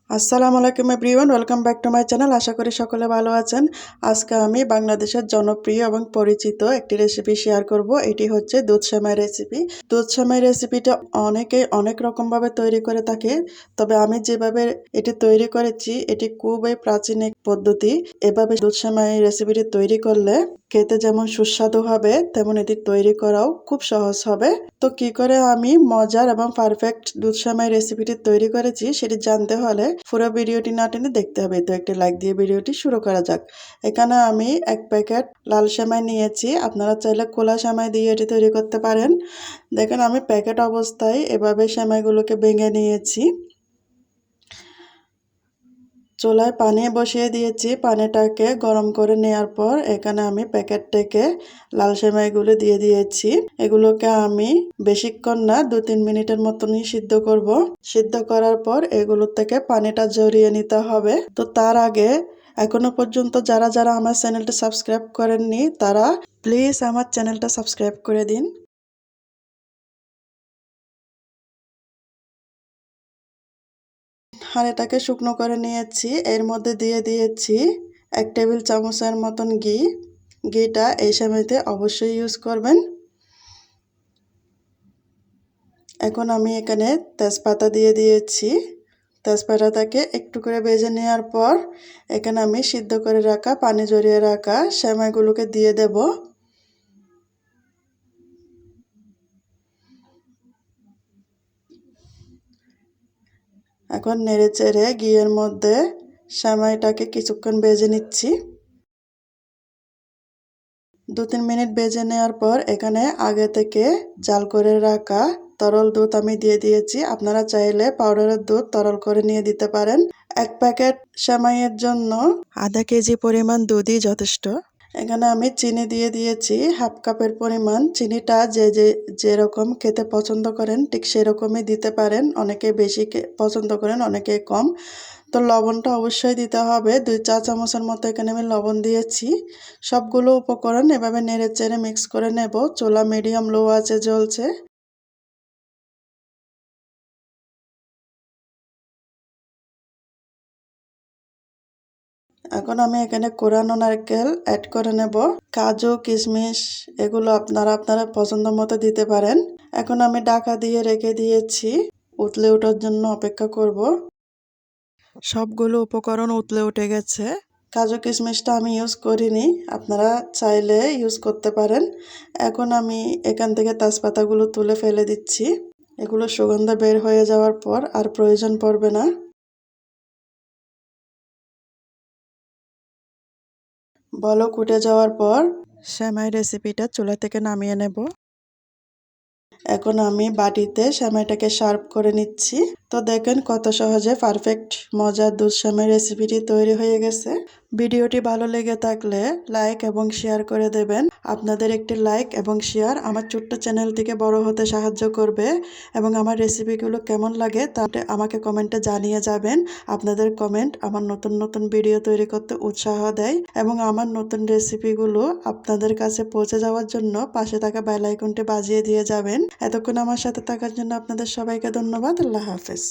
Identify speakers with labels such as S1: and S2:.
S1: আসসালামু আলাইকুম everyone, welcome back to my channel. আশা করি সকলে ভালো আছেন। আজকে আমি বাংলাদেশের জনপ্রিয় এবং পরিচিত একটি রেসিপি শেয়ার করব। এটি হচ্ছে দুধ সেমাই রেসিপি। দুধ সেমাই রেসিপিটা অনেকেই অনেক রকমভাবে তৈরি করে থাকে, তবে আমি যেভাবে এটি তৈরি করেছি এটি খুবই প্রাচীন এক পদ্ধতি। এভাবে দুধ সেমাই রেসিপিটি তৈরি করলে খেতে যেমন সুস্বাদু হবে, তেমন এটি তৈরি করাও খুব সহজ হবে। তো কি করে আমি মজার এবং পারফেক্ট দুধ সেমাই রেসিপিটি তৈরি করেছি সেটি জানতে হলে পুরো ভিডিওটি না টেনে দেখতে হবে। তো একটি লাইক দিয়ে ভিডিওটি শুরু করা যাক। এখানে আমি 1 প্যাকেট লাল সেমাই নিয়েছি। আপনারা চাইলে খোলা সেমাই দিয়ে এটি তৈরি করতে পারেন। দেখেন আমি প্যাকেট অবস্থায় এভাবে সেমাইগুলোকে ভেঙে নিয়েছি। চুলায় পানি বসিয়ে দিয়েছি। পানিটাকে গরম করে নেওয়ার পর এখানে আমি প্যাকেট থেকে লাল সেমাইগুলো দিয়ে দিয়েছি। এগুলোকে আমি বেশিক্ষণ না 2-3 মিনিটের মতনই সিদ্ধ করব। সিদ্ধ করার পর এগুলো থেকে পানিটা ঝরিয়ে নিতে হবে। তো তার আগে এখনো পর্যন্ত যারা যারা আমার চ্যানেলটা সাবস্ক্রাইব করেননি তারা প্লিজ আমার চ্যানেলটা সাবস্ক্রাইব করে দিন। হাঁড়িটাকে শুকনো করে নিয়েছি। এর মধ্যে দিয়ে দিয়েছি 1 টেবিল চামচের মতন ঘি। ঘিটা এই সময়তে অবশ্যই ইউজ করবেন। এখন আমি এখানে তেজপাতা দিয়ে দিয়েছি। তেজপাতাটাকে একটু করে ভেজে নেওয়ার পর এখানে আমি সিদ্ধ করে রাখা পানি ঝরিয়ে রাখা সেমাইগুলোকে দিয়ে দেব। এখন নেড়ে চেড়ে ঘিয়ের মধ্যে সেমাইটাকে কিছুক্ষণ ভেজে নিচ্ছি। 2-3 মিনিট ভেজে নেওয়ার পর এখানে আগে থেকে জাল করে রাখা তরল দুধ আমি দিয়ে দিয়েছি। আপনারা চাইলে পাউডারের দুধ তরল করে নিয়ে দিতে পারেন। 1 প্যাকেট সেমাইয়ের জন্য আধা কেজি পরিমাণ দুধই যথেষ্ট। এখানে আমি চিনি দিয়ে দিয়েছি 1/2 কাপের পরিমাণ। চিনিটা যে যেরকম খেতে পছন্দ করেন ঠিক সেরকমই দিতে পারেন। অনেকে বেশি পছন্দ করেন, অনেকে কম। তো লবণটা অবশ্যই দিতে হবে। 2 চা চামচের মতো এখানে আমি লবণ দিয়েছি। সবগুলো উপকরণ এভাবে নেড়ে চেড়ে মিক্স করে নেব। চুলা মিডিয়াম লো আঁচে জ্বলছে। এখন আমি এখানে কোরানো নারকেল অ্যাড করে নেব। কাজু কিশমিশ এগুলো আপনারা পছন্দ মতো দিতে পারেন। এখন আমি ঢাকা দিয়ে রেখে দিয়েছি। উতলে ওঠার জন্য অপেক্ষা করব। সবগুলো উপকরণ উতলে উঠে গেছে। কাজু কিশমিশটা আমি ইউজ করিনি, আপনারা চাইলে ইউজ করতে পারেন। এখন আমি এখান থেকে তেজপাতাগুলো তুলে ফেলে দিচ্ছি। এগুলো সুগন্ধ বের হয়ে যাওয়ার পর আর প্রয়োজন পড়বে না। বলক উঠে যাওয়ার পর সেমাই রেসিপিটা চুলা থেকে নামিয়ে নেব। এখন আমি বাটিতে সেমাইটাকে সার্ভ করে নিচ্ছি। তো দেখেন কত সহজে পারফেক্ট মজার দুধ সেমাই রেসিপিটি তৈরি হয়ে গেছে। ভিডিওটি ভালো লেগে থাকলে লাইক এবং শেয়ার করে দেবেন। আপনাদের একটি লাইক এবং শেয়ার আমার ছোট্ট চ্যানেলটিকে বড় হতে সাহায্য করবে এবং আমার রেসিপিগুলো কেমন লাগে তা আমাকে কমেন্টে জানিয়ে যাবেন। আপনাদের কমেন্ট আমার নতুন নতুন ভিডিও তৈরি করতে উৎসাহ দেয় এবং আমার নতুন রেসিপিগুলো আপনাদের কাছে পৌঁছে যাওয়ার জন্য পাশে থাকা বেল আইকনটি বাজিয়ে দিয়ে যাবেন। এতক্ষণ আমার সাথে থাকার জন্য আপনাদের সবাইকে ধন্যবাদ। আল্লাহ হাফেজ।